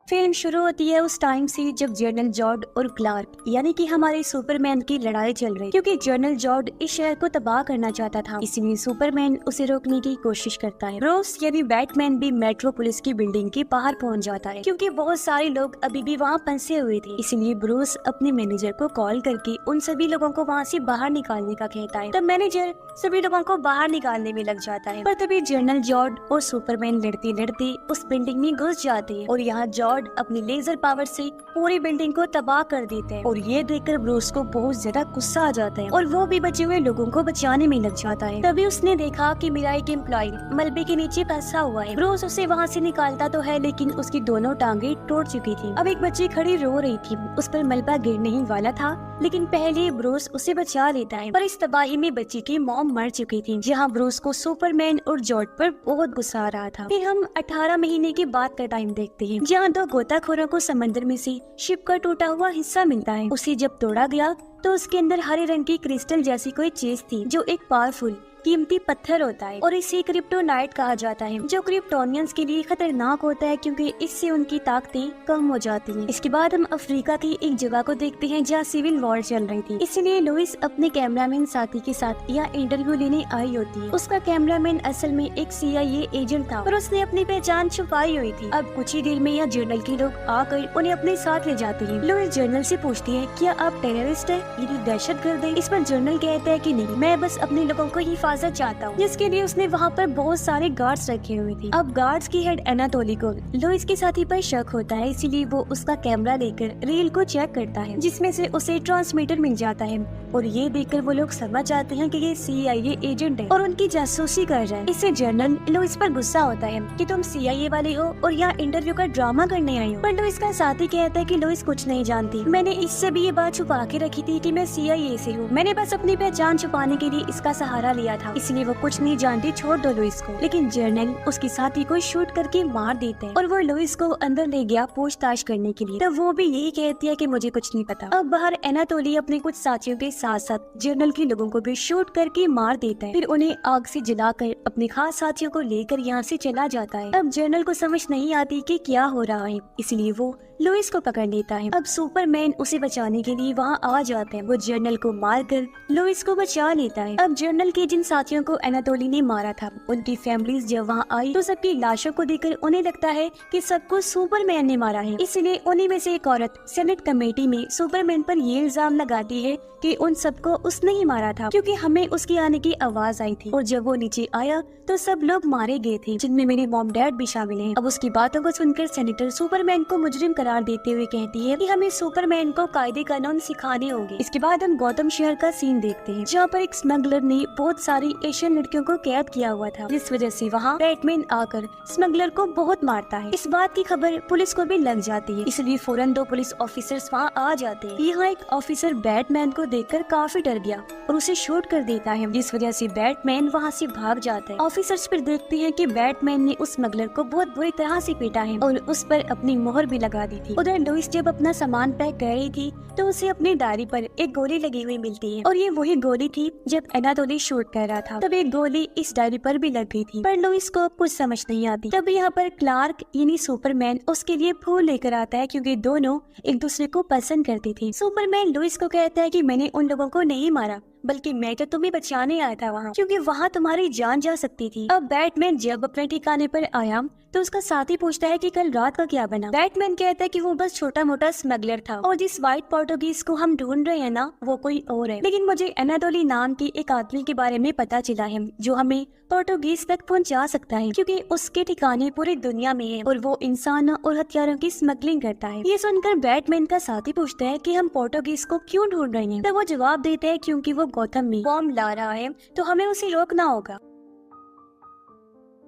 Film शुरू होती है उस टाइम से जब जनरल जॉर्ड और क्लार्क यानी कि हमारे सुपरमैन की लड़ाई चल रही, क्योंकि जनरल जॉर्ड इस शहर को तबाह करना चाहता था। इसलिए सुपरमैन उसे रोकने की कोशिश करता है। ब्रूस यानी बैटमैन भी मेट्रोपोलिस की बिल्डिंग के बाहर पहुंच जाता है, क्योंकि बहुत सारे लोग अभी भी वहां फंसे हुए थे। इसलिए ब्रूस अपने मैनेजर को कॉल करके उन सभी लोगों को वहां से बाहर निकालने का कहता है। तब मैनेजर सभी लोगों को बाहर निकालने में लग जाता है, पर तभी जनरल जॉर्ड और सुपरमैन लड़ते लड़ते उस बिल्डिंग में घुस जाते हैं और यहाँ जॉर्ड अपनी लेजर पावर से पूरी बिल्डिंग को तबाह कर देते हैं। और ये देखकर ब्रूस को बहुत ज्यादा गुस्सा आ जाता है और वो भी बचे हुए लोगों को बचाने में लग जाता है। तभी उसने देखा कि मेरा एक एम्प्लॉय मलबे के नीचे फंसा हुआ है। ब्रूस उसे वहाँ से निकालता तो है, लेकिन उसकी दोनों टांगे टूट चुकी थी। अब एक बच्ची खड़ी रो रही थी, उस पर मलबा गिरने ही वाला था, लेकिन पहले ब्रूस उसे बचा लेता है। पर इस तबाही में बच्ची की मॉम मर चुकी थी, जहाँ ब्रूस को सुपरमैन और जॉर्ड पर बहुत गुस्सा आ रहा था। फिर हम 18 महीने के बाद का टाइम देखते हैं, जहाँ दो गोताखोरों को समंदर में से शिप का टूटा हुआ हिस्सा मिलता है। उसे जब तोड़ा गया तो उसके अंदर हरे रंग की क्रिस्टल जैसी कोई चीज थी, जो एक पावरफुल कीमती पत्थर होता है और इसे क्रिप्टोनाइट कहा जाता है, जो क्रिप्टोनियंस के लिए खतरनाक होता है क्योंकि इससे उनकी ताकतें कम हो जाती हैं। इसके बाद हम अफ्रीका की एक जगह को देखते हैं जहाँ सिविल वॉर चल रही थी। इसलिए लुइस अपने कैमरामैन साथी के साथ यहाँ इंटरव्यू लेने आई होती है। उसका कैमरामैन असल में एक CIA एजेंट था और उसने अपनी पहचान छुपाई हुई थी। अब कुछ ही देर में यहाँ जर्नल के लोग आकर उन्हें अपने साथ ले जाते हैं। लुइस जर्नल से पूछती है, क्या आप टेररिस्ट है, ये दहशतगर्द है? इस पर जर्नल कहता है कि नहीं, मैं बस अपने लोगों को हिफाजत चाहता हूँ, जिसके लिए उसने वहाँ पर बहुत सारे गार्ड्स रखे हुए थे। अब गार्ड्स की हेड एनाटोली को लुइस के साथी पर शक होता है, इसीलिए वो उसका कैमरा लेकर रील को चेक करता है, जिसमें से उसे ट्रांसमीटर मिल जाता है। और ये देखकर वो लोग समझ जाते हैं कि ये CIA एजेंट है और उनकी जासूसी कर रहा है। इससे जनरल लुइस पर गुस्सा होता है कि तुम CIA वाले हो और यहाँ इंटरव्यू का ड्रामा करने आई हो। पर लुइस का साथी कहता है कि लुइस कुछ नहीं जानती, मैंने इससे भी ये बात छुपा के रखी थी कि मैं CIA से हूँ। मैंने बस अपनी पहचान छुपाने के लिए इसका सहारा लिया था, इसलिए वो कुछ नहीं जानती, छोड़ दो लुइस को। लेकिन जनरल उसके साथी को शूट करके मार देते हैं और वो लुइस को अंदर ले गया पूछताछ करने के लिए। तब वो भी यही कहती है कि मुझे कुछ नहीं पता। अब बाहर एनाटोली अपने कुछ साथियों के साथ साथ जनरल के लोगों को भी शूट करके मार देता है। फिर उन्हें आग से जलाकर अपने खास साथियों को लेकर यहाँ से चला जाता है। अब जनरल को समझ नहीं आती कि क्या हो रहा है, इसलिए वो लुइस को पकड़ लेता है। अब सुपरमैन उसे बचाने के लिए वहाँ आ जाते हैं। वो जनरल को मारकर लुइस को बचा लेता है। अब जनरल के जिन साथियों को एनाटोली ने मारा था, उनकी फैमिलीज जब वहाँ आई तो सबकी लाशों को देखकर उन्हें लगता है कि सबको सुपरमैन ने मारा है। इसलिए उन्हीं में से एक औरत सेनेट कमेटी में सुपरमैन पर ये इल्जाम लगाती है कि उन सबको उसने ही मारा था, क्योंकि हमें उसके आने की आवाज आई थी। और जब वो नीचे आया तो सब लोग मारे गए थे, जिनमें मेरे मॉम डैड भी शामिल हैं। अब उसकी बातों को सुनकर सेनेटर सुपरमैन को मुजरिम करार देते हुए कहती है कि हमें सुपरमैन को कायदे कानून सिखाने होंगे। इसके बाद हम गौतम शहर का सीन देखते हैं, जहाँ पर एक स्मगलर ने बहुत सारी एशियन लड़कियों को कैद किया हुआ था, जिस वजह से वहाँ बैटमैन आकर स्मगलर को बहुत मारता है। इस बात की खबर पुलिस को भी लग जाती है, इसलिए फौरन 2 पुलिस ऑफिसर्स वहाँ आ जाते हैं। यहाँ एक ऑफिसर बैटमैन को देखकर काफी डर गया और उसे शूट कर देता है, जिस वजह से बैटमैन वहाँ से भाग जाता है। ऑफिसर्स फिर देखते हैं कि बैटमैन ने उस स्मगलर को बहुत बुरी तरह से पीटा है और उस पर अपनी मोहर भी लगा दी थी। उधर लुइस जब अपना सामान पैक कर रही थी तो उसे अपनी डायरी पर एक गोली लगी हुई मिलती है, और ये वही गोली थी जब एनाटोली शूट कर रहा था। तब एक गोली इस डायरी पर भी लग गई थी, पर लुइस को कुछ समझ नहीं आती। तब यहाँ पर क्लार्क यानी सुपरमैन उसके लिए फूल लेकर आता है, क्योंकि दोनों एक दूसरे को पसंद करती थी। सुपरमैन लुइस को कहता है कि मैंने उन लोगों को नहीं मारा, बल्कि मैं तो तुम्हें बचाने आया था वहाँ, क्योंकि वहाँ तुम्हारी जान जा सकती थी। अब बैटमैन जब अपने ठिकाने पर आया तो उसका साथी पूछता है कि कल रात का क्या बना। बैटमैन कहता है कि वो बस छोटा मोटा स्मगलर था और जिस व्हाइट पोर्टुगीज को हम ढूंढ रहे हैं ना, वो कोई और है। लेकिन मुझे एनाटोली नाम की एक आदमी के बारे में पता चला है जो हमें पोर्टुगीज तक पहुंचा सकता है, क्योंकि उसके ठिकाने पूरी दुनिया में है और वो इंसानों और हथियारों की स्मगलिंग करता है। ये सुनकर बैटमैन का साथी पूछता है कि हम पोर्टुगीज को क्यों ढूंढ रहे हैं। तब वो जवाब देते हैं क्योंकि वो गौतम में बॉम्ब ला रहा है, तो हमें उसे रोकना होगा।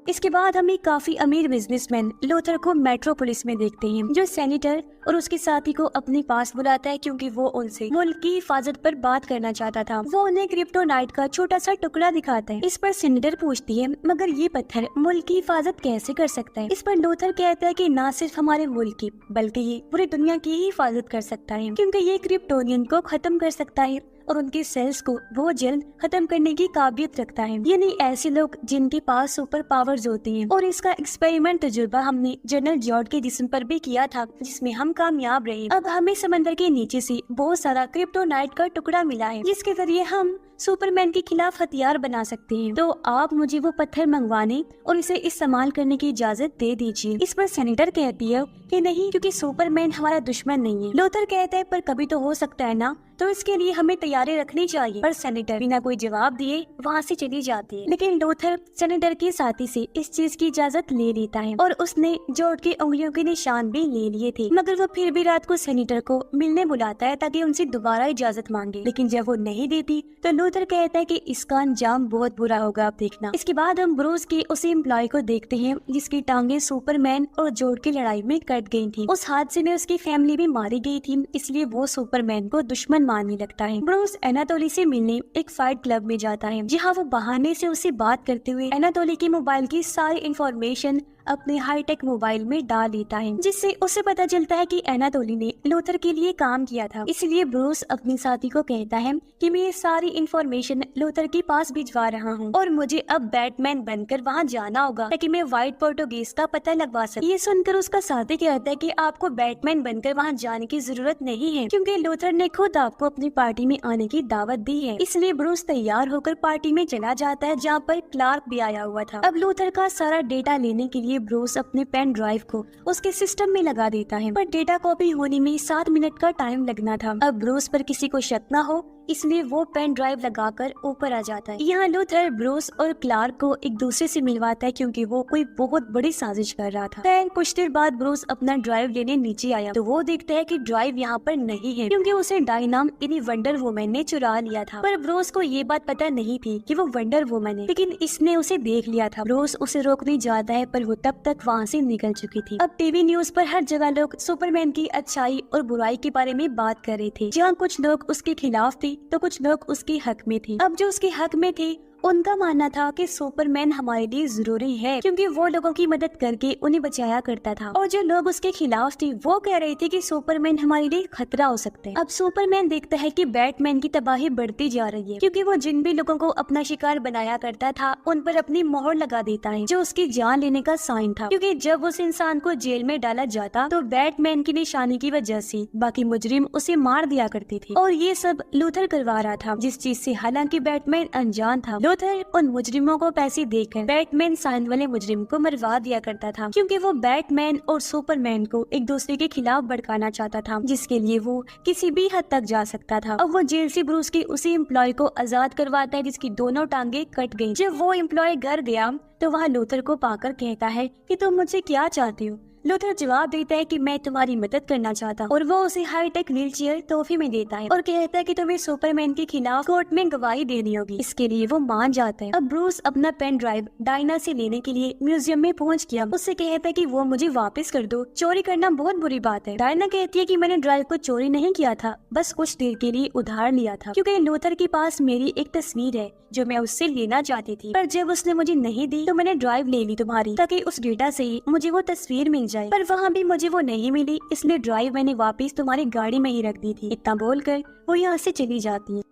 इसके बाद हम एक काफी अमीर बिजनेसमैन लोथर को मेट्रोपोलिस में देखते हैं, जो सेनेटर और उसके साथी को अपने पास बुलाता है, क्योंकि वो उनसे मुल्क की हिफाजत पर बात करना चाहता था। वो उन्हें क्रिप्टोनाइट का छोटा सा टुकड़ा दिखाता है। इस पर सेनेटर पूछती है, मगर ये पत्थर मुल्क की हिफाजत कैसे कर सकता है? इस पर लोथर कहता है कि न सिर्फ हमारे मुल्क की, बल्कि ये पूरी दुनिया की ही हिफाजत कर सकता है, क्योंकि ये क्रिप्टोनियन को खत्म कर सकता है और उनके सेल्स को बहुत जल्द खत्म करने की काबिलियत रखता है, यानी ऐसे लोग जिनके पास सुपर पावर्स होती हैं। और इसका एक्सपेरिमेंट तजुर्बा हमने जनरल जॉर्ड के जिस्म पर भी किया था, जिसमें हम कामयाब रहे। अब हमें समंदर के नीचे से बहुत सारा क्रिप्टोनाइट का टुकड़ा मिला है, जिसके जरिए हम सुपरमैन के खिलाफ हथियार बना सकते हैं। तो आप मुझे वो पत्थर मंगवाने और इसे इस्तेमाल करने की इजाजत दे दीजिए। इस पर सेनेटर कहती है कि नहीं, क्योंकि सुपरमैन हमारा दुश्मन नहीं है। लूथर कहता है पर कभी तो हो सकता है ना, तो इसके लिए हमें तैयारी रखनी चाहिए। पर सेनेटर बिना कोई जवाब दिए वहाँ से चली जाती है। लेकिन लूथर सेनेटर के साथी से इस चीज की इजाजत ले लेता है और उसने जॉर्ज की उंगलियों के निशान भी ले लिए थे। मगर वो फिर भी रात को सेनेटर को मिलने बुलाता है ताकि उनसे दोबारा इजाजत मांगे। लेकिन जब वो नहीं देती तो लूथर कहता है कि इसका अंजाम बहुत बुरा होगा, आप देखना। इसके बाद हम ब्रूस के उसी एम्प्लॉय को देखते हैं जिसकी टांगे सुपरमैन और जॉर्ज की लड़ाई में कट गई थी। उस हादसे में उसकी फैमिली भी मारी गई थी, इसलिए वो सुपरमैन को दुश्मन मानने लगता है। ब्रूस एनाटोली से मिलने एक फाइट क्लब में जाता है, जहाँ वो बहाने से उससे बात करते हुए एनाटोली के मोबाइल की सारी इंफॉर्मेशन अपने हाईटेक मोबाइल में डाल लेता है, जिससे उसे पता चलता है कि एनाटोली ने लूथर के लिए काम किया था। इसलिए ब्रूस अपने साथी को कहता है कि मैं ये सारी इंफॉर्मेशन लूथर के पास भिजवा रहा हूँ और मुझे अब बैटमैन बनकर वहाँ जाना होगा ताकि मैं व्हाइट पोर्टुगीज का पता लगवा सकूं। ये सुनकर उसका साथी कहता है कि आपको बैटमैन बनकर वहाँ जाने की जरूरत नहीं है, क्योंकि लूथर ने खुद आपको अपनी पार्टी में आने की दावत दी है। इसलिए ब्रूस तैयार होकर पार्टी में चला जाता है, जहाँ पर क्लार्क भी आया हुआ था। अब लूथर का सारा डेटा लेने के लिए ब्रूस अपने पेन ड्राइव को उसके सिस्टम में लगा देता है, पर डेटा कॉपी होने में 7 मिनट का टाइम लगना था। अब ब्रूस पर किसी को शक न हो, इसलिए वो पेन ड्राइव लगाकर ऊपर आ जाता है। यहाँ लूथर ब्रूस और क्लार्क को एक दूसरे से मिलवाता है, क्योंकि वो कोई बहुत बड़ी साजिश कर रहा था। फिर कुछ देर बाद ब्रूस अपना ड्राइव लेने नीचे आया तो वो देखता है कि ड्राइव यहाँ पर नहीं है, क्योंकि उसे डायना यानी वंडर वुमन ने चुरा लिया था। पर ब्रूस को ये बात पता नहीं थी कि वो वंडर वुमन है, लेकिन इसने उसे देख लिया था। ब्रूस उसे रोकने जाता है, पर वो तब तक वहाँ से निकल चुकी थी। अब टीवी न्यूज पर हर जगह लोग सुपरमैन की अच्छाई और बुराई के बारे में बात कर रहे थे, जहाँ कुछ लोग उसके खिलाफ थे तो कुछ लोग उसके हक में थे। अब जो उसके हक में थे उनका मानना था कि सुपरमैन हमारे लिए जरूरी है, क्योंकि वो लोगों की मदद करके उन्हें बचाया करता था। और जो लोग उसके खिलाफ थे वो कह रहे थे कि सुपरमैन हमारे लिए खतरा हो सकता है। अब सुपरमैन देखता है कि बैटमैन की तबाही बढ़ती जा रही है, क्योंकि वो जिन भी लोगों को अपना शिकार बनाया करता था उन पर अपनी मोहर लगा देता है, जो उसकी जान लेने का साइन था। क्योंकि जब उस इंसान को जेल में डाला जाता तो बैटमैन की निशानी की वजह से बाकी मुजरिम उसे मार दिया करते थे, और ये सब लूथर करवा रहा था, जिस चीज से हालांकि बैटमैन अनजान था। लूथर उन मुजरिमों को पैसे देकर बैटमैन साइन वाले मुजरिम को मरवा दिया करता था, क्योंकि वो बैटमैन और सुपरमैन को एक दूसरे के खिलाफ भड़काना चाहता था, जिसके लिए वो किसी भी हद तक जा सकता था। अब वो जेल से ब्रूस के उसी एम्प्लॉय को आजाद करवाता है जिसकी दोनों टांगे कट गयी। जब वो एम्प्लॉय घर गया तो वहाँ लूथर को पाकर कहता है कि तुम मुझसे क्या चाहते हो। लूथर जवाब देता है कि मैं तुम्हारी मदद करना चाहता हूँ, और वो उसे हाईटेक व्हीलचेयर तोहफे में देता है और कहता है कि तुम्हें सुपरमैन के खिलाफ कोर्ट में गवाही देनी होगी। इसके लिए वो मान जाता है। अब ब्रूस अपना पेन ड्राइव डायना से लेने के लिए म्यूजियम में पहुँच गया। उससे कहता है कि वो मुझे वापस कर दो, चोरी करना बहुत बुरी बात है। डायना कहती है कि मैंने ड्राइव को चोरी नहीं किया था, बस कुछ देर के लिए उधार लिया था, क्योंकि लूथर के पास मेरी एक तस्वीर है जो मैं उससे लेना चाहती थी, पर जब उसने मुझे नहीं दी तो मैंने ड्राइव ले ली तुम्हारी, ताकि उस डेटा से मुझे वो तस्वीर मिल जाए। पर वहाँ भी मुझे वो नहीं मिली, इसलिए ड्राइव मैंने वापस तुम्हारी गाड़ी में ही रख दी थी। इतना बोलकर वो यहाँ से चली जाती है।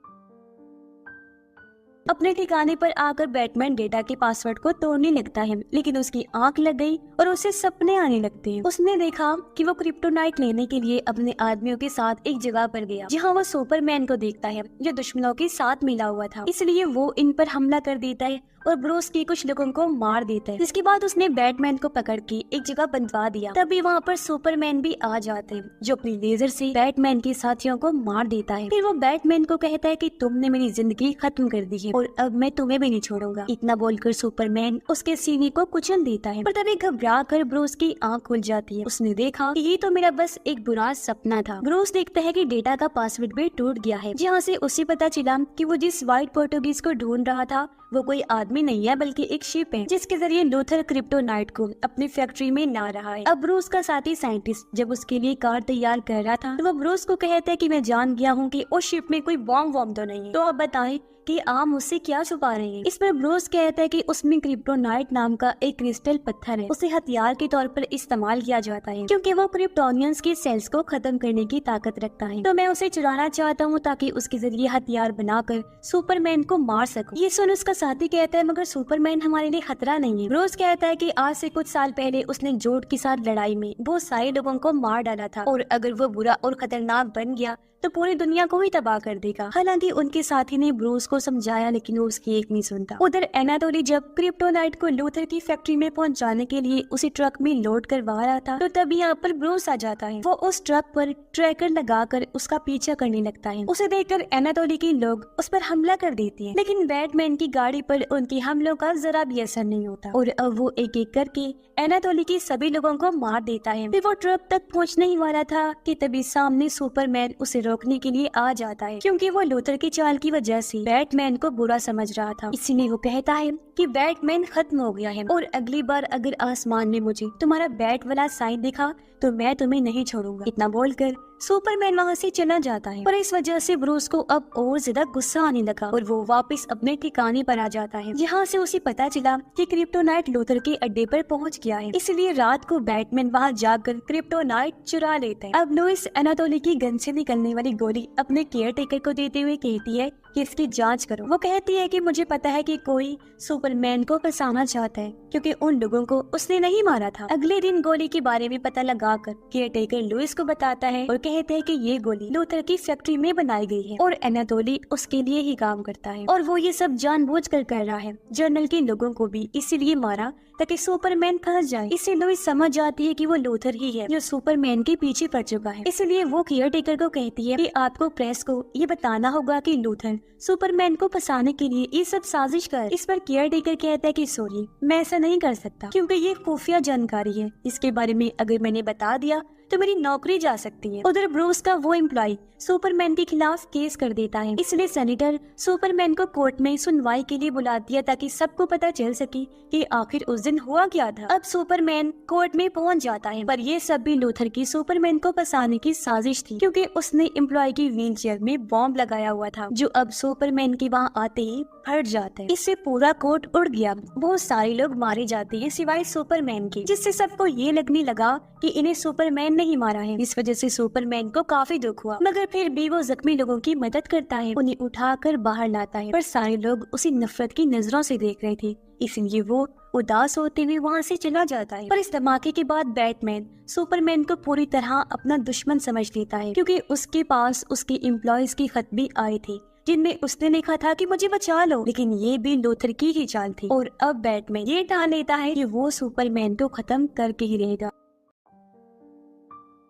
अपने ठिकाने पर आकर बैटमैन डेटा के पासवर्ड को तोड़ने लगता है, लेकिन उसकी आंख लग गई और उसे सपने आने लगते हैं। उसने देखा कि वो क्रिप्टोनाइट लेने के लिए अपने आदमियों के साथ एक जगह पर गया, जहाँ वो सुपरमैन को देखता है जो दुश्मनों के साथ मिला हुआ था। इसलिए वो इन पर हमला कर देता है और ब्रूस के कुछ लोगों को मार देता है। इसके बाद उसने बैटमैन को पकड़ के एक जगह बंधवा दिया। तभी वहाँ पर सुपरमैन भी आ जाते हैं, जो अपनी लेजर से बैटमैन के साथियों को मार देता है। फिर वो बैटमैन को कहता है कि तुमने मेरी जिंदगी खत्म कर दी है और अब मैं तुम्हें भी नहीं छोड़ूंगा। इतना बोलकर सुपरमैन उसके सीने को कुचल देता है, पर तभी घबरा कर ब्रूस की आंख खुल जाती है। उसने देखा कि ये तो मेरा बस एक बुरा सपना था। ब्रूस देखता है कि डेटा का पासवर्ड भी टूट गया है, जहाँ से उसे पता चला कि वो जिस व्हाइट पोर्टुगीज को ढूंढ रहा था वो कोई आदमी नहीं है बल्कि एक शिप है, जिसके जरिए लूथर क्रिप्टोनाइट को अपनी फैक्ट्री में ला रहा है। अब ब्रूस का साथी साइंटिस्ट जब उसके लिए कार तैयार कर रहा था तो वो ब्रूस को कहता है कि मैं जान गया हूँ कि उस शिप में कोई बॉम्ब तो नहीं है, तो अब बताएं कि आप मुझसे क्या छुपा रहे हैं। इस पर ब्रूस कहता है कि उसमें क्रिप्टोनाइट नाम का एक क्रिस्टल पत्थर है, उसे हथियार के तौर पर इस्तेमाल किया जाता है क्योंकि वो क्रिप्टोनियंस के सेल्स को खत्म करने की ताकत रखता है। तो मैं उसे चुराना चाहता हूँ ताकि उसके जरिए हथियार बनाकर सुपरमैन को मार सकूं। ये सुन उसका साथी कहता है मगर सुपरमैन हमारे लिए खतरा नहीं है। ब्रूस कहता है कि आज से कुछ साल पहले उसने जोड के साथ लड़ाई में बहुत सारे लोगों को मार डाला था और अगर वो बुरा और खतरनाक बन गया तो पूरी दुनिया को ही तबाह कर देगा। हालांकि उनके साथी ने ब्रूस को समझाया लेकिन वो उसकी एक नहीं सुनता। उधर एनाटोली जब क्रिप्टोनाइट को लूथर की फैक्ट्री में पहुंचाने के लिए उसे ट्रक में लोड करवा रहा था तो तब यहाँ पर ब्रूस आ जाता है। वो उस ट्रक पर ट्रैकर लगाकर उसका पीछा करने लगता है। उसे देखकर एनाटोली के लोग उस पर हमला कर देते हैं लेकिन बैटमैन की गाड़ी पर उनके हमलों का जरा भी असर नहीं होता और अब वो एक एक करके एनाटोली के सभी लोगों को मार देता है। फिर वो ट्रक तक पहुँचने ही वाला था कि तभी सामने सुपरमैन उसे रोकने के लिए आ जाता है क्योंकि वो लूथर की चाल की वजह से बैटमैन को बुरा समझ रहा था। इसीलिए वो कहता है कि बैटमैन खत्म हो गया है और अगली बार अगर आसमान में मुझे तुम्हारा बैट वाला साइन दिखा तो मैं तुम्हें नहीं छोड़ूंगा। इतना बोलकर सुपरमैन वहाँ से चला जाता है और इस वजह से ब्रूस को अब और ज्यादा गुस्सा आने लगा और वो वापस अपने ठिकाने पर आ जाता है जहाँ से उसे पता चला कि क्रिप्टोनाइट लूथर के अड्डे पर पहुँच गया है। इसलिए रात को बैटमैन वहाँ जाकर क्रिप्टोनाइट चुरा लेता है। अब लुइस एनाटोली की गन से निकलने वाली गोली अपने केयर टेकर को देते हुए कहती है कि इसकी जांच करो। वो कहती है कि मुझे पता है कि कोई सुपरमैन को फंसाना चाहता है क्योंकि उन लोगों को उसने नहीं मारा था। अगले दिन गोली के बारे में पता लगाकर केयर टेकर लुइस को बताता है और कहते हैं कि ये गोली लूथर की फैक्ट्री में बनाई गई है और एनाटोली उसके लिए ही काम करता है और वो ये सब जानबूझकर कर रहा है। जर्नल के लोगों को भी इसीलिए मारा ताकि सुपरमैन फंस जाए। इससे लुइस समझ जाती है कि वो लूथर ही है जो सुपरमैन के पीछे पड़ चुका है। इसलिए वो केयर टेकर को कहती है कि आपको प्रेस को ये बताना होगा कि लूथर सुपरमैन को फंसाने के लिए ये सब साजिश कर। इस पर केयर टेकर कहता है कि सॉरी मैं ऐसा नहीं कर सकता क्योंकि ये खुफिया जानकारी है, इसके बारे में अगर मैंने बता दिया तो मेरी नौकरी जा सकती है। उधर ब्रूस का वो एम्प्लॉय सुपरमैन के खिलाफ केस कर देता है। इसलिए सेनेटर सुपरमैन को कोर्ट में सुनवाई के लिए बुला दिया ताकि सबको पता चल सके कि आखिर उस दिन हुआ क्या था। अब सुपरमैन कोर्ट में पहुंच जाता है पर ये सब भी लूथर की सुपरमैन को फंसाने की साजिश थी क्योंकि उसने एम्प्लॉय की व्हील चेयर में बॉम्ब लगाया हुआ था जो अब सुपरमैन के वहाँ आते ही फट जाता है। इससे पूरा कोर्ट उड़ गया। बहुत सारे लोग मारे जाते हैं सिवाय सुपरमैन के, जिससे सबको ये लगने लगा कि इन्हें सुपरमैन नहीं मारा है। इस वजह से सुपरमैन को काफी दुख हुआ मगर फिर भी वो जख्मी लोगों की मदद करता है, उन्हें उठाकर बाहर लाता है। पर सारे लोग उसे नफरत की नजरों से देख रहे थे इसलिए वो उदास होते हुए वहाँ से चला जाता है। पर इस धमाके के बाद बैटमैन सुपरमैन को पूरी तरह अपना दुश्मन समझ लेता है क्योंकि उसके पास उसके एम्प्लॉयज की खत भी आए थे जिनमें उसने लिखा था कि मुझे बचा लो, लेकिन ये भी लूथर की ही चाल थी। और अब बैटमैन ये ठान लेता है कि वो सुपरमैन को खत्म करके ही रहेगा।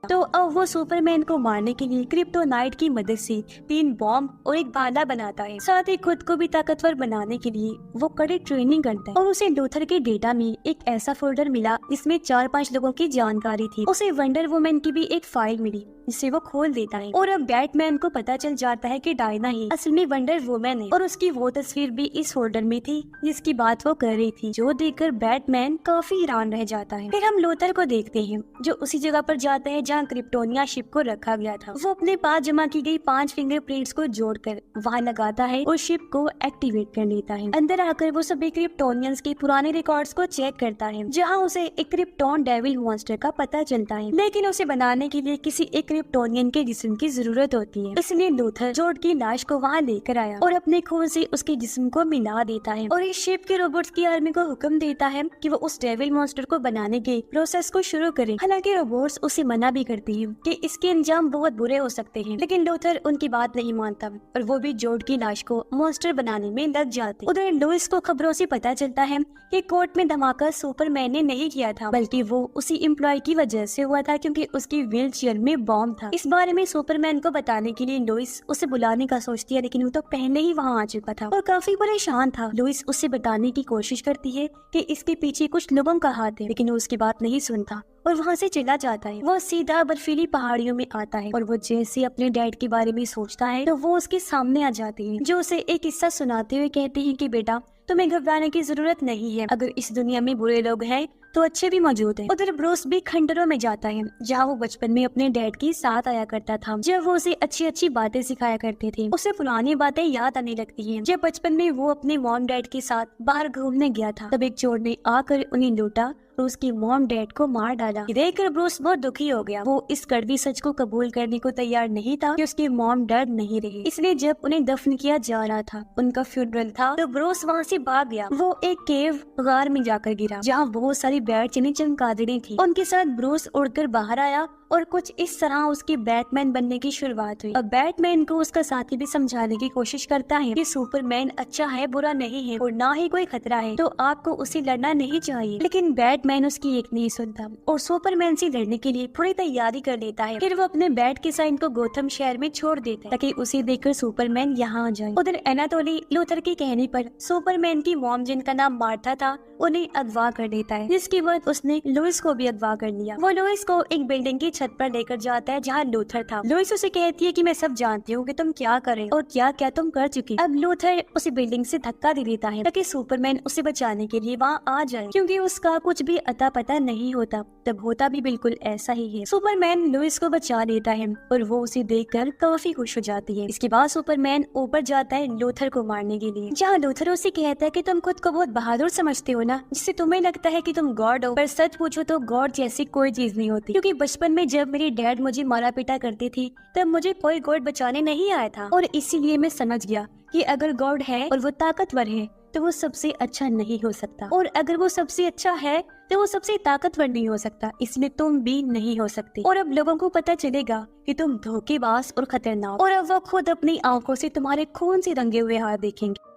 तो अब वो सुपरमैन को मारने के लिए क्रिप्टोनाइट की मदद से 3 बॉम्ब और एक भाला बनाता है। साथ ही खुद को भी ताकतवर बनाने के लिए वो कड़ी ट्रेनिंग करता है और उसे लूथर के डेटा में एक ऐसा फोल्डर मिला जिसमें 4-5 लोगों की जानकारी थी। उसे वंडर वुमन की भी एक फाइल मिली जिसे वो खोल देता है और अब बैटमैन को पता चल जाता है कि डायना ही असल में वंडर वुमन है और उसकी वो तस्वीर भी इस फोल्डर में थी जिसकी बात वो कर रही थी, जो देखकर बैटमैन काफी हैरान रह जाता है। फिर हम लूथर को देखते हैं जो उसी जगह पर जाता है जहाँ क्रिप्टोनिया शिप को रखा गया था। वो अपने पास जमा की गई 5 फिंगरप्रिंट्स को जोड़कर वहाँ लगाता है और शिप को एक्टिवेट कर लेता है। अंदर आकर वो सभी क्रिप्टोनियंस के पुराने रिकॉर्ड्स को चेक करता है जहाँ उसे एक क्रिप्टोन डेविल मॉन्स्टर का पता चलता है, लेकिन उसे बनाने के लिए किसी एक क्रिप्टोनियन के जिस्म की जरूरत होती है। इसलिए लूथर जोड की लाश को वहाँ लेकर आया और अपने खून से उसके जिस्म को मिला देता है और इस शिप के रोबोट्स की आर्मी को हुक्म देता है कि वो उस डेविल मॉन्स्टर को बनाने के प्रोसेस को शुरू करे। हालांकि रोबोट्स उसे मना भी करती है कि इसके अंजाम बहुत बुरे हो सकते हैं, लेकिन लूथर उनकी बात नहीं मानता और वो भी जोड की लाश को मॉन्स्टर बनाने में लग जाते। उधर लुइस को खबरों से पता चलता है कि कोर्ट में धमाका सुपरमैन ने नहीं किया था बल्कि वो उसी एम्प्लॉय की वजह से हुआ था क्योंकि उसकी व्हील चेयर में बॉम्ब था। इस बारे में सुपरमैन को बताने के लिए लुइस उसे बुलाने का सोचती है, लेकिन वो तो पहले ही वहाँ आ चुका था और काफी परेशान था। लुइस उसे बताने की कोशिश करती है कि इसके पीछे कुछ लोगों का हाथ है, लेकिन वो उसकी बात नहीं सुनता और वहाँ से चला जाता है। वो सीधा बर्फीली पहाड़ियों में आता है और वो जैसे अपने डैड के बारे में सोचता है तो वो उसके सामने आ जाती है, जो उसे एक किस्सा सुनाते हुए कहती है कि बेटा तुम्हें घबराने की जरूरत नहीं है, अगर इस दुनिया में बुरे लोग हैं तो अच्छे भी मौजूद हैं। उधर ब्रूस भी खंडरों में जाता है जहाँ वो बचपन में अपने डैड के साथ आया करता था, जब वो उसे अच्छी अच्छी बातें सिखाया करते थे। उसे पुरानी बातें याद आने लगती हैं। जब बचपन में वो अपने मॉम डैड के साथ बाहर घूमने गया था, तब एक चोर ने आकर उन्हें लूटा और उसकी मॉम डैड को मार डाला। देखकर ब्रूस बहुत दुखी हो गया। वो इस कड़वी सच को कबूल करने को तैयार नहीं था कि उसके मॉम डैड नहीं रहे। इसलिए जब उन्हें दफन किया जा रहा था, उनका फ्यूनरल था, तो ब्रूस वहाँ से भाग गया। वो एक केव गार में जाकर गिरा जहाँ बहुत सारी बैट चने चमगादड़ें थी। उनके साथ ब्रूस उड़कर बाहर आया और कुछ इस तरह उसकी बैटमैन बनने की शुरुआत हुई। अब बैटमैन को उसका साथी भी समझाने की कोशिश करता है कि सुपरमैन अच्छा है, बुरा नहीं है और ना ही कोई खतरा है, तो आपको उससे लड़ना नहीं चाहिए। लेकिन बैटमैन उसकी एक नहीं सुनता और सुपरमैन से लड़ने के लिए पूरी तैयारी कर लेता है। फिर वो अपने बैट के साइन को गोथम शहर में छोड़ देता है ताकि उसे देखकर सुपरमैन यहाँ आ जाए। उधर एनाटोली लूथर के कहने पर सुपरमैन की मॉम, जिनका नाम मार्था था, उन्हें अगवा कर देता है, जिसके बाद उसने लुइस को भी अगवा कर लिया। वो लुइस को एक बिल्डिंग की छत पर लेकर जाता है जहाँ लूथर था। लुइस उसे कहती है कि मैं सब जानती हूँ कि तुम क्या करे और क्या क्या तुम कर चुकी। अब लूथर उसे बिल्डिंग से धक्का दे देता है ताकि सुपरमैन उसे बचाने के लिए वहाँ आ जाए, क्योंकि उसका कुछ भी अता पता नहीं होता। तब होता भी बिल्कुल ऐसा ही है। सुपरमैन लुइस को बचा लेता है और वो उसे देखकर काफी खुश हो जाती है। इसके बाद सुपरमैन ऊपर जाता है लूथर को मारने के लिए, जहाँ लूथर उसे कहता है कि तुम खुद को बहुत बहादुर समझते हो ना, जिससे तुम्हें लगता है कि तुम गॉड हो, पर सच पूछो तो गॉड जैसी कोई चीज नहीं होती, क्योंकि बचपन में जब मेरी डैड मुझे मारा पीटा करती थी तब मुझे कोई गॉड बचाने नहीं आया था, और इसीलिए मैं समझ गया कि अगर गॉड है और वो ताकतवर है तो वो सबसे अच्छा नहीं हो सकता, और अगर वो सबसे अच्छा है तो वो सबसे ताकतवर नहीं हो सकता, इसलिए तुम भी नहीं हो सकते। और अब लोगों को पता चलेगा कि तुम धोखेबाज और खतरनाक, और अब वो खुद अपनी आंखों से तुम्हारे खून से रंगे हुए हाथ देखेंगे।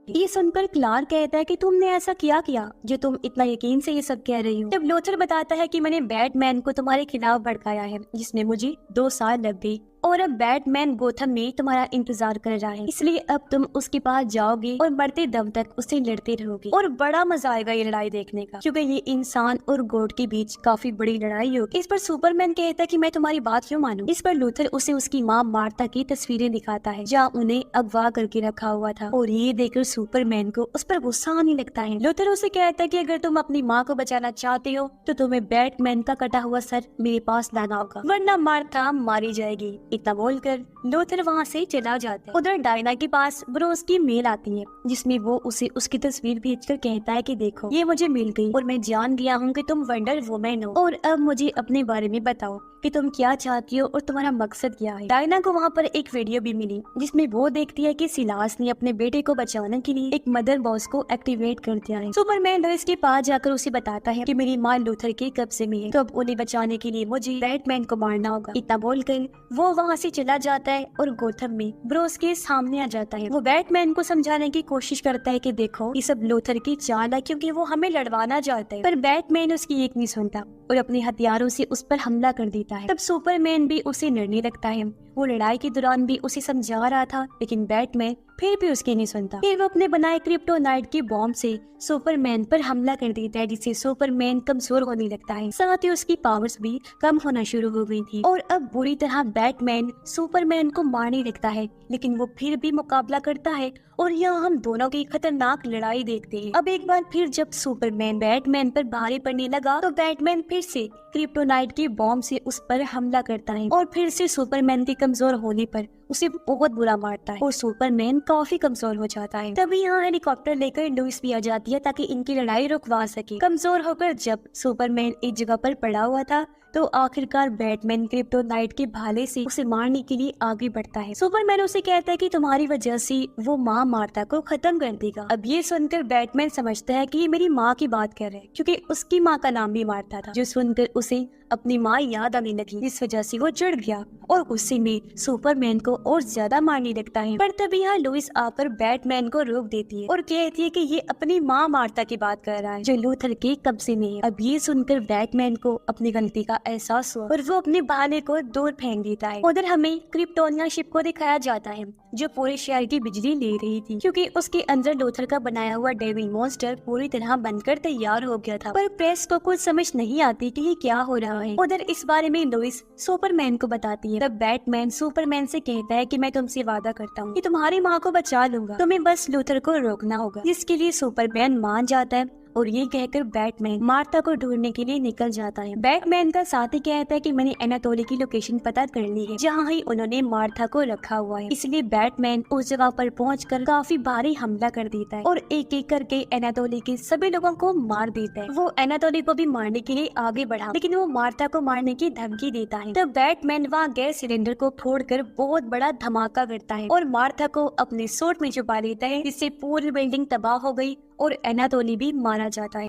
ये सुनकर क्लार्क कहता है कि तुमने ऐसा किया जो तुम इतना यकीन से ये सब कह रही हो। जब लूथर बताता है कि मैंने बैटमैन को तुम्हारे खिलाफ भड़काया है, जिसमें मुझे 2 साल लग गई, और अब बैटमैन गोथम में तुम्हारा इंतजार कर रहा है, इसलिए अब तुम उसके पास जाओगे और मरते दम तक उससे लड़ते रहोगे, और बड़ा मजा आएगा ये लड़ाई देखने का, क्योंकि ये इंसान और गॉड के बीच काफी बड़ी लड़ाई होगी। इस पर सुपरमैन कहता है कि मैं तुम्हारी बात क्यों मानूं। इस पर लूथर उसे उसकी माँ मार्था की तस्वीरें दिखाता है जहाँ उन्हें अगवा करके रखा हुआ था, और ये देखकर सुपरमैन को उस पर गुस्सा आने लगता है। लूथर उसे कहता है कि अगर तुम अपनी माँ को बचाना चाहते हो तो तुम्हें बैटमैन का कटा हुआ सर मेरे पास लाना होगा, वरना मार्था मारी जाएगी। इतना बोलकर लूथर वहाँ से चला जाता है। उधर डायना के पास ब्रूस की मेल आती है, जिसमें वो उसे उसकी तस्वीर भेजकर कहता है कि देखो ये मुझे मिल गई और मैं जान गया हूँ कि तुम वंडर वुमेन हो, और अब मुझे अपने बारे में बताओ कि तुम क्या चाहती हो और तुम्हारा मकसद क्या है। डायना को वहाँ पर एक वीडियो भी मिली जिसमें वो देखती है कि सिलास ने अपने बेटे को बचाने के लिए एक मदर बॉक्स को एक्टिवेट कर दिया है। सुपरमैन लुइस के पास जाकर उसे बताता है कि मेरी माँ लूथर के कब्जे में है, तो अब उन्हें बचाने के लिए मुझे बैटमैन को मारना होगा। इतना बोलकर वो वहाँ से चला जाता है और गोथम में ब्रूस के सामने आ जाता है। वो बैटमैन को समझाने की कोशिश करता है कि देखो ये सब लूथर की चाल है, क्योंकि वो हमें लड़वाना चाहता है, पर बैटमैन उसकी एक नहीं सुनता और अपने हथियारों से उस पर हमला कर देता है। तब सुपरमैन भी उसे लड़ने लगता है। वो लड़ाई के दौरान भी उसे समझा रहा था, लेकिन बैटमैन फिर भी उसकी नहीं सुनता। फिर वो अपने बनाए क्रिप्टोनाइट की बॉम्ब से सुपरमैन पर हमला कर देता है, जिससे सुपरमैन कमजोर होने लगता है, साथ ही उसकी पावर्स भी कम होना शुरू हो गई थी, और अब बुरी तरह बैटमैन सुपरमैन को मारने लगता है, लेकिन वो फिर भी मुकाबला करता है, और यहाँ हम दोनों की खतरनाक लड़ाई देखते हैं। अब एक बार फिर जब सुपरमैन बैटमैन पर भारी पड़ने लगा तो बैटमैन फिर से क्रिप्टोनाइट की बॉम्ब से उस पर हमला करता है, और फिर से सुपरमैन के कमजोर होने पर उसे बहुत बुरा मारता है और सुपरमैन काफी कमजोर हो जाता है। तभी यहाँ हेलीकॉप्टर लेकर लुइस भी आ जाती है ताकि इनकी लड़ाई रुकवा सके। कमजोर होकर जब सुपरमैन एक जगह पर पड़ा हुआ था तो आखिरकार बैटमैन क्रिप्टोनाइट के भाले से उसे मारने के लिए आगे बढ़ता है। सुपरमैन उसे कहता है कि तुम्हारी वजह से वो माँ मार्था को खत्म कर देगा। अब ये सुनकर बैटमैन समझता है कि ये मेरी माँ की बात कर रहे हैं, क्योंकि उसकी माँ का नाम भी मार्था था, जो सुनकर उसे अपनी माँ याद आने लगी, इस वजह से वो चिढ़ गया और गुस्से में सुपरमैन को और ज्यादा मारने लगता है। पर तभी यहाँ लुइस आकर बैटमैन को रोक देती है और कहती है कि ये अपनी माँ मार्था की बात कर रहा है, जो लूथर के कब्जे में है। अब ये सुनकर बैटमैन को अपनी गलती का एहसास हुआ और वो अपने बहाने को दूर फेंक देता है। उधर हमें क्रिप्टोनिया शिप को दिखाया जाता है जो पूरे शहर की बिजली ले रही थी, क्योंकि उसके अंदर लूथर का बनाया हुआ डेविल मॉन्स्टर पूरी तरह बनकर तैयार हो गया था, पर प्रेस को कुछ समझ नहीं आती कि ये क्या हो रहा है। उधर इस बारे में लुइस सुपरमैन को बताती है। तब बैटमैन सुपरमैन से कहता है कि मैं तुमसे वादा करता हूँ कि तुम्हारी माँ को बचा लूंगा, तुम्हें बस लूथर को रोकना होगा, जिसके लिए सुपरमैन मान जाता है और ये कहकर बैटमैन मार्था को ढूंढने के लिए निकल जाता है। बैटमैन का साथी कहता है कि मैंने एनाटोली की लोकेशन पता कर ली है, जहाँ ही उन्होंने मार्था को रखा हुआ है। इसलिए बैटमैन उस जगह पर पहुंचकर काफी भारी हमला कर देता है और एक एक करके एनाटोली के सभी लोगों को मार देता है। वो एनाटोली को भी मारने के लिए आगे बढ़ा, लेकिन वो मार्था को मारने की धमकी देता है। तब बैटमैन वहाँ गैस सिलेंडर को फोड़कर बहुत बड़ा धमाका करता है और मार्था को अपने सूट में छुपा लेता है, जिससे पूरी बिल्डिंग तबाह हो गई और एनाटोली भी मारा जाता है।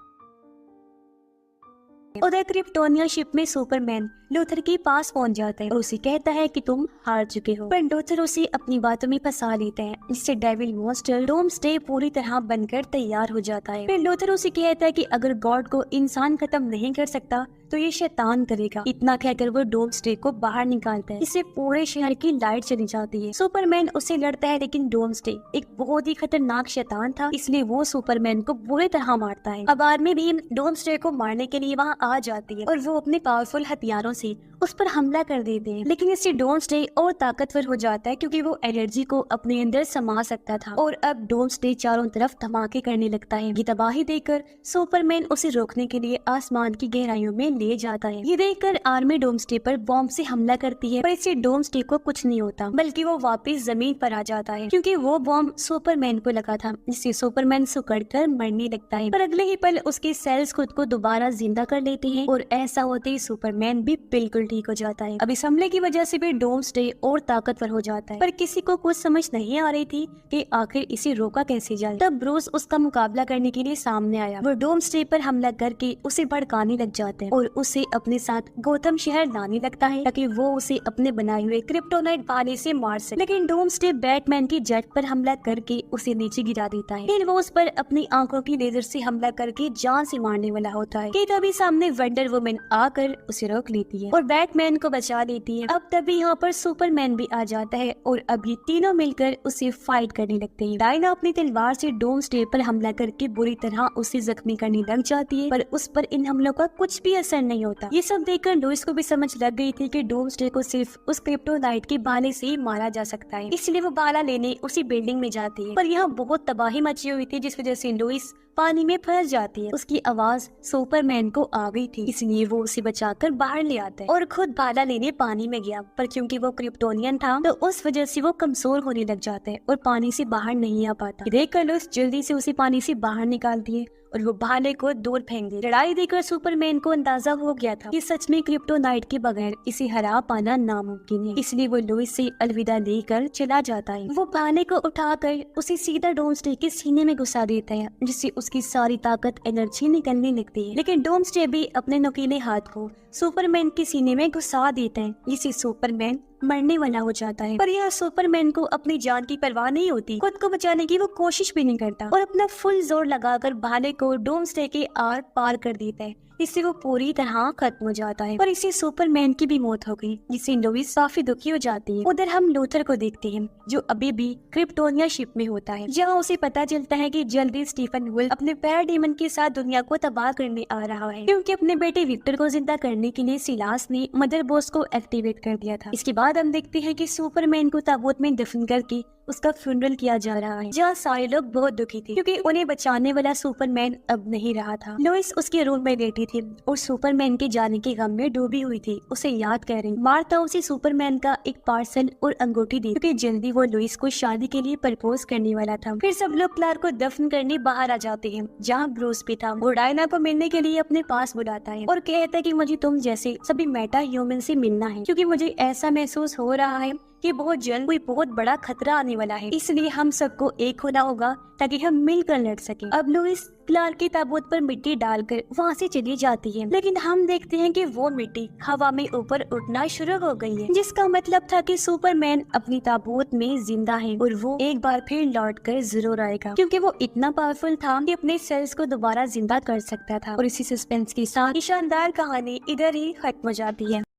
उधर क्रिप्टोनिया शिप में सुपरमैन लूथर के पास पहुंच जाता है और उसे कहता है कि तुम हार चुके हो, पर लूथर उसे अपनी बातों में फंसा लेता है, जिससे डेविल मॉन्स्टर डोम्सडे पूरी तरह बनकर तैयार हो जाता है। फिर लूथर उसे कहता है कि अगर गॉड को इंसान खत्म नहीं कर सकता तो ये शैतान करेगा। इतना कहकर वो डोम्सडे को बाहर निकालता है, इससे पूरे शहर की लाइट चली जाती है। सुपरमैन उससे लड़ता है, लेकिन डोम्सडे एक बहुत ही खतरनाक शैतान था, इसलिए वो सुपरमैन को बुरी तरह मारता है। अब आर्मी भी डोम्सडे को मारने के लिए वहाँ आ जाती है और वो अपने पावरफुल हथियारों से उस पर हमला कर देते हैं, लेकिन इससे डोम्सडे और ताकतवर हो जाता है क्योंकि वो एनर्जी को अपने अंदर समा सकता था और अब डोम्सडे चारों तरफ धमाके करने लगता है। ये तबाही देखकर सुपरमैन उसे रोकने के लिए आसमान की गहराइयों में ले जाता है। ये देखकर आर्मी डोम्सडे पर बॉम्ब से हमला करती है, पर इससे डोम्सडे को कुछ नहीं होता, बल्कि वो वापस जमीन पर आ जाता है क्योंकि वो बॉम्ब सुपरमैन को लगा था, जिससे सुपरमैन सुकड़कर मरने लगता है। पर अगले ही पल उसके सेल्स खुद को दोबारा जिंदा कर लेते हैं और ऐसा होते ही सुपरमैन भी बिल्कुल ठीक हो जाता है। अब इस हमले की वजह से भी डोम्सडे और ताकतवर हो जाता है, पर किसी को कुछ समझ नहीं आ रही थी कि आखिर इसे रोका कैसे जाए। तब ब्रूस उसका मुकाबला करने के लिए सामने आया। वो डोम्सडे पर हमला करके उसे भड़काने लग जाता है और उसे अपने साथ गोथम शहर लाने लगता है ताकि वो उसे अपने बनाए हुए क्रिप्टोनाइट भाले से मार सके। लेकिन डोम्सडे बैटमैन की जेट पर हमला करके उसे नीचे गिरा देता है। फिर वो उस पर अपनी आंखों की लेजर से हमला करके जान से मारने वाला होता है कि तभी सामने वंडर वुमन आकर उसे रोक लेती है और बैटमैन को बचा लेती है। अब तभी यहाँ पर सुपरमैन भी आ जाता है और अब ये तीनों मिलकर उसे फाइट करने लगते हैं। डायना अपनी तलवार से डोम्सडे पर हमला करके बुरी तरह उसे जख्मी करने लग जाती है, पर उस पर इन हमलों का कुछ भी असर नहीं होता। ये सब देखकर लुइस को भी समझ लग गई थी कि डोम्सडे को सिर्फ उस क्रिप्टोनाइट के भाले से ही मारा जा सकता है, इसलिए वो भाला लेने उसी बिल्डिंग में जाती है। पर यहाँ बहुत तबाही मची हुई थी, जिस वजह से लुइस पानी में फंस जाती है। उसकी आवाज सुपरमैन को आ गई थी, इसलिए वो उसे बचाकर बाहर ले आता है और खुद भाला लेने पानी में गया, पर क्योंकि वो क्रिप्टोनियन था तो उस वजह से वो कमजोर होने लग जाता है और पानी से बाहर नहीं आ पाता। देखकर लुइस जल्दी से उसे पानी से बाहर निकालती है और वो भाले को दूर फेंक दे। लड़ाई देखकर सुपरमैन को अंदाजा हो गया था कि सच में क्रिप्टोनाइट के बगैर इसे हरा पाना नामुमकिन है, इसलिए वो लुइस से अलविदा लेकर चला जाता है। वो भाले को उठाकर उसे सीधा डोम्सडे के सीने में घुसा देता है, जिससे उसकी सारी ताकत एनर्जी निकलने लगती है। लेकिन डोम्सडे भी अपने नुकीले हाथ को सुपरमैन के सीने में घुसा देता है, जिससे सुपरमैन मरने वाला हो जाता है। पर यह सुपरमैन को अपनी जान की परवाह नहीं होती, खुद को बचाने की वो कोशिश भी नहीं करता और अपना फुल जोर लगाकर भाले को डोम्सडे के आर पार कर देता है, इससे वो पूरी तरह खत्म हो जाता है। पर इससे सुपरमैन की भी मौत हो गई, जिससे लुइस काफी दुखी हो जाती है। उधर हम लूथर को देखते हैं, जो अभी भी क्रिप्टोनिया शिप में होता है, जहाँ उसे पता चलता है कि जल्दी स्टीफन वुल्फ अपने पैराडीमन के साथ दुनिया को तबाह करने आ रहा है, क्योंकि अपने बेटे विक्टर को जिंदा करने के लिए सिलास ने मदर बोस को एक्टिवेट कर दिया था। इसके बाद हम देखते हैं कि सुपरमैन को ताबूत में दफन करके उसका फ्यूनरल किया जा रहा है, जहाँ सारे लोग बहुत दुखी थे क्योंकि उन्हें बचाने वाला सुपरमैन अब नहीं रहा था। लुइस उसके रूम में लेटी थी और सुपरमैन के जाने के गम में डूबी हुई थी, उसे याद कर रही। मार्था उसे सुपरमैन का एक पार्सल और अंगूठी दी क्योंकि जल्दी वो लुइस को शादी के लिए प्रपोज करने वाला था। फिर सब लोग क्लार्क को दफन करने बाहर आ जाते हैं, जहाँ ब्रूस भी था। वो डायना को मिलने के लिए अपने पास बुलाता है और कहता है कि मुझे तुम जैसे सभी मेटा ह्यूमन से मिलना है, क्योंकि मुझे ऐसा महसूस हो रहा है कि बहुत जल्द कोई बहुत बड़ा खतरा आने वाला है, इसलिए हम सबको एक होना होगा ताकि हम मिलकर लड़ सकें। अब लुइस क्लार्क की ताबूत पर मिट्टी डालकर वहाँ से चली जाती है, लेकिन हम देखते हैं कि वो मिट्टी हवा में ऊपर उठना शुरू हो गई है, जिसका मतलब था कि सुपरमैन अपनी ताबूत में जिंदा है और वो एक बार फिर लौट कर जरूर आएगा, क्योंकि वो इतना पावरफुल था कि अपने सेल्स को दोबारा जिंदा कर सकता था। और इसी सस्पेंस के साथ शानदार कहानी इधर ही खत्म हो जाती है।